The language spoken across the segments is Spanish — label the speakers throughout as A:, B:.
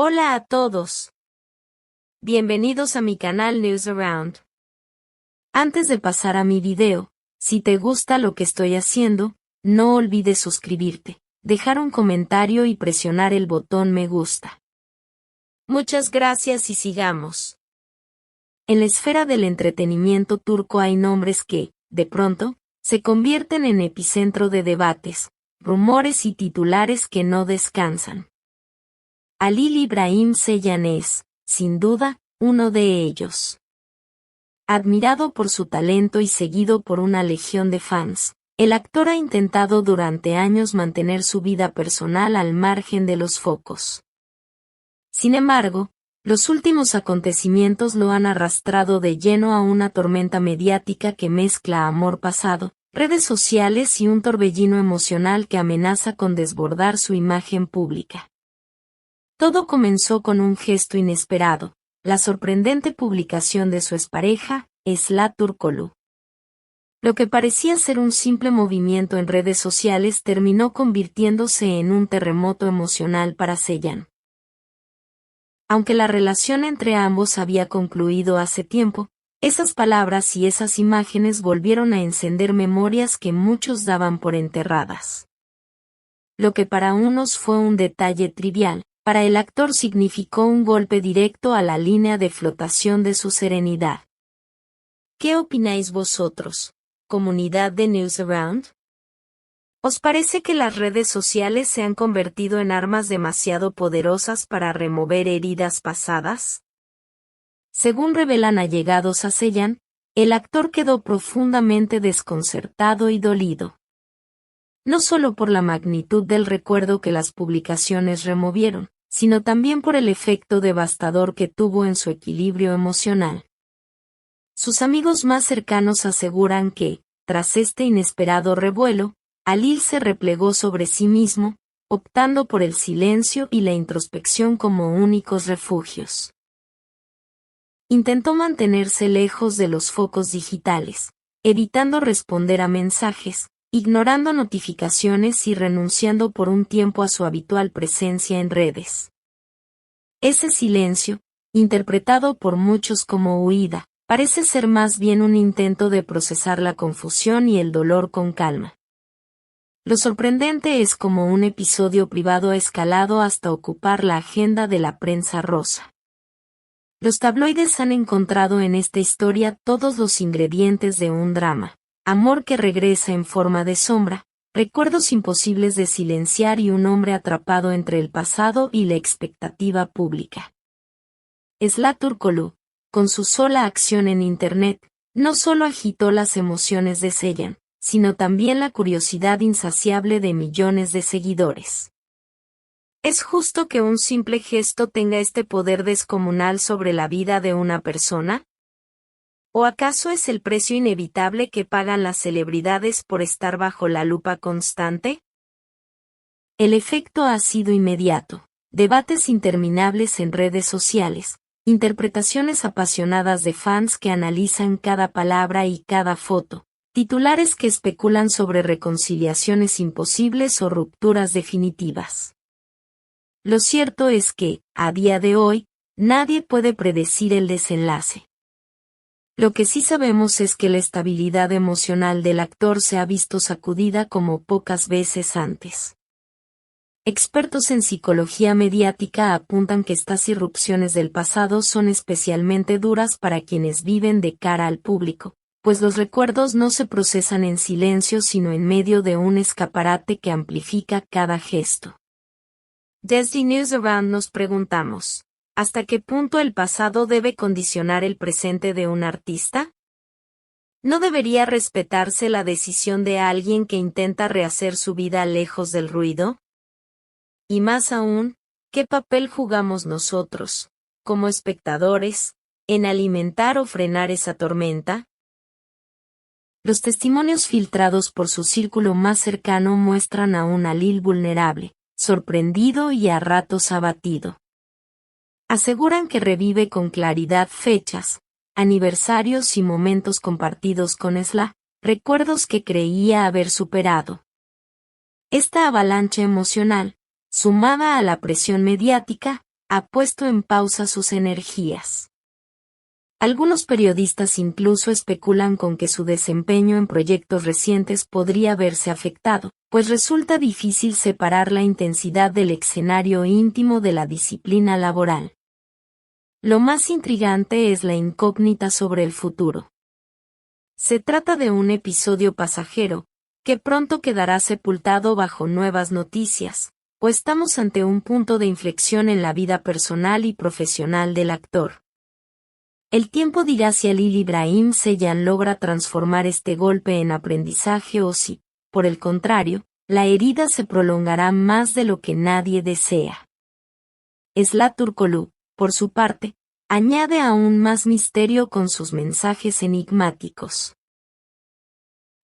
A: Hola a todos. Bienvenidos a mi canal News Around. Antes de pasar a mi video, si te gusta lo que estoy haciendo, no olvides suscribirte, dejar un comentario y presionar el botón me gusta. Muchas gracias y sigamos. En la esfera del entretenimiento turco hay nombres que, de pronto, se convierten en epicentro de debates, rumores y titulares que no descansan. Halil İbrahim Ceylan es, sin duda, uno de ellos. Admirado por su talento y seguido por una legión de fans, el actor ha intentado durante años mantener su vida personal al margen de los focos. Sin embargo, los últimos acontecimientos lo han arrastrado de lleno a una tormenta mediática que mezcla amor pasado, redes sociales y un torbellino emocional que amenaza con desbordar su imagen pública. Todo comenzó con un gesto inesperado, la sorprendente publicación de su expareja, Esra Turkoglu. Lo que parecía ser un simple movimiento en redes sociales terminó convirtiéndose en un terremoto emocional para Ceylan. Aunque la relación entre ambos había concluido hace tiempo, esas palabras y esas imágenes volvieron a encender memorias que muchos daban por enterradas. Lo que para unos fue un detalle trivial, para el actor significó un golpe directo a la línea de flotación de su serenidad. ¿Qué opináis vosotros, comunidad de News Around? ¿Os parece que las redes sociales se han convertido en armas demasiado poderosas para remover heridas pasadas? Según revelan allegados a Ceylan, el actor quedó profundamente desconcertado y dolido. No solo por la magnitud del recuerdo que las publicaciones removieron, sino también por el efecto devastador que tuvo en su equilibrio emocional. Sus amigos más cercanos aseguran que, tras este inesperado revuelo, Halil se replegó sobre sí mismo, optando por el silencio y la introspección como únicos refugios. Intentó mantenerse lejos de los focos digitales, evitando responder a mensajes, ignorando notificaciones y renunciando por un tiempo a su habitual presencia en redes. Ese silencio, interpretado por muchos como huida, parece ser más bien un intento de procesar la confusión y el dolor con calma. Lo sorprendente es cómo un episodio privado ha escalado hasta ocupar la agenda de la prensa rosa. Los tabloides han encontrado en esta historia todos los ingredientes de un drama: amor que regresa en forma de sombra, recuerdos imposibles de silenciar y un hombre atrapado entre el pasado y la expectativa pública. Esra Turkoglu, con su sola acción en Internet, no solo agitó las emociones de Ceylan, sino también la curiosidad insaciable de millones de seguidores. ¿Es justo que un simple gesto tenga este poder descomunal sobre la vida de una persona? ¿O acaso es el precio inevitable que pagan las celebridades por estar bajo la lupa constante? El efecto ha sido inmediato: debates interminables en redes sociales, interpretaciones apasionadas de fans que analizan cada palabra y cada foto, titulares que especulan sobre reconciliaciones imposibles o rupturas definitivas. Lo cierto es que, a día de hoy, nadie puede predecir el desenlace. Lo que sí sabemos es que la estabilidad emocional del actor se ha visto sacudida como pocas veces antes. Expertos en psicología mediática apuntan que estas irrupciones del pasado son especialmente duras para quienes viven de cara al público, pues los recuerdos no se procesan en silencio sino en medio de un escaparate que amplifica cada gesto. Desde News Around nos preguntamos: ¿hasta qué punto el pasado debe condicionar el presente de un artista? ¿No debería respetarse la decisión de alguien que intenta rehacer su vida lejos del ruido? Y más aún, ¿qué papel jugamos nosotros, como espectadores, en alimentar o frenar esa tormenta? Los testimonios filtrados por su círculo más cercano muestran a un Halil vulnerable, sorprendido y a ratos abatido. Aseguran que revive con claridad fechas, aniversarios y momentos compartidos con Esra, recuerdos que creía haber superado. Esta avalancha emocional, sumada a la presión mediática, ha puesto en pausa sus energías. Algunos periodistas incluso especulan con que su desempeño en proyectos recientes podría verse afectado, pues resulta difícil separar la intensidad del escenario íntimo de la disciplina laboral. Lo más intrigante es la incógnita sobre el futuro. Se trata de un episodio pasajero, que pronto quedará sepultado bajo nuevas noticias, o estamos ante un punto de inflexión en la vida personal y profesional del actor. El tiempo dirá si Halil Ibrahim Ceylan logra transformar este golpe en aprendizaje o si, por el contrario, la herida se prolongará más de lo que nadie desea. Zlaturkoglu, por su parte, añade aún más misterio con sus mensajes enigmáticos.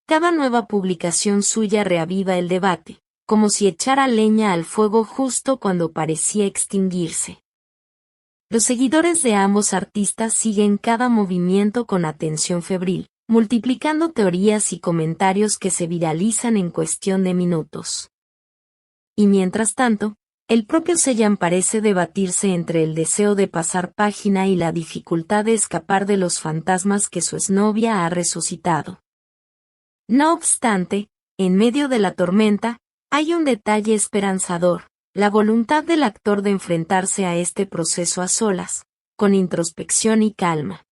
A: Cada nueva publicación suya reaviva el debate, como si echara leña al fuego justo cuando parecía extinguirse. Los seguidores de ambos artistas siguen cada movimiento con atención febril, multiplicando teorías y comentarios que se viralizan en cuestión de minutos. Y mientras tanto, el propio Ceylan parece debatirse entre el deseo de pasar página y la dificultad de escapar de los fantasmas que su exnovia ha resucitado. No obstante, en medio de la tormenta, hay un detalle esperanzador: la voluntad del actor de enfrentarse a este proceso a solas, con introspección y calma.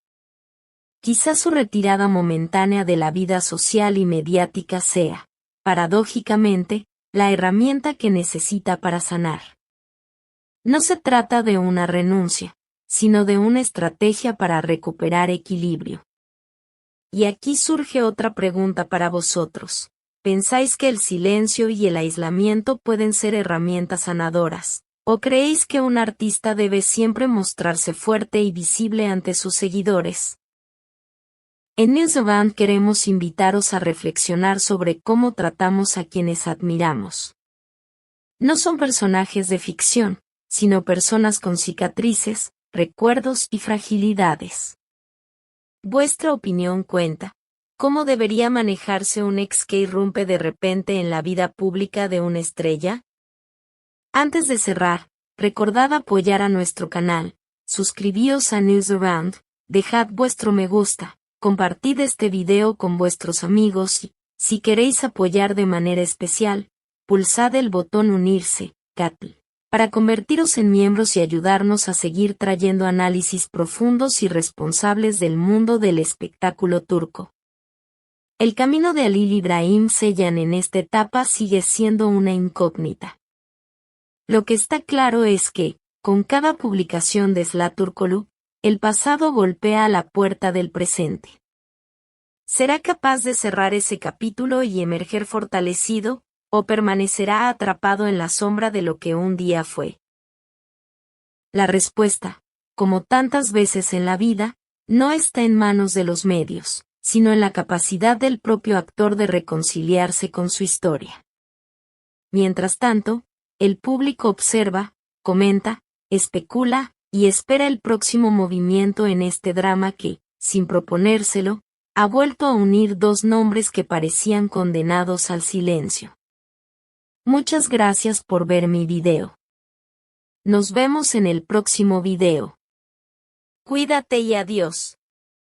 A: Quizás su retirada momentánea de la vida social y mediática sea, paradójicamente, la herramienta que necesita para sanar. No se trata de una renuncia, sino de una estrategia para recuperar equilibrio. Y aquí surge otra pregunta para vosotros. ¿Pensáis que el silencio y el aislamiento pueden ser herramientas sanadoras? ¿O creéis que un artista debe siempre mostrarse fuerte y visible ante sus seguidores? En Newsaround queremos invitaros a reflexionar sobre cómo tratamos a quienes admiramos. No son personajes de ficción, sino personas con cicatrices, recuerdos y fragilidades. Vuestra opinión cuenta. ¿Cómo debería manejarse un ex que irrumpe de repente en la vida pública de una estrella? Antes de cerrar, recordad apoyar a nuestro canal, suscribíos a Newsaround, dejad vuestro me gusta, compartid este video con vuestros amigos y, si queréis apoyar de manera especial, pulsad el botón unirse, Catl, para convertiros en miembros y ayudarnos a seguir trayendo análisis profundos y responsables del mundo del espectáculo turco. El camino de Halil Ibrahim Ceylan en esta etapa sigue siendo una incógnita. Lo que está claro es que, con cada publicación de Zlaturkoglu, el pasado golpea a la puerta del presente. ¿Será capaz de cerrar ese capítulo y emerger fortalecido, o permanecerá atrapado en la sombra de lo que un día fue? La respuesta, como tantas veces en la vida, no está en manos de los medios, sino en la capacidad del propio actor de reconciliarse con su historia. Mientras tanto, el público observa, comenta, especula y espera el próximo movimiento en este drama que, sin proponérselo, ha vuelto a unir dos nombres que parecían condenados al silencio. Muchas gracias por ver mi video. Nos vemos en el próximo video. Cuídate y adiós.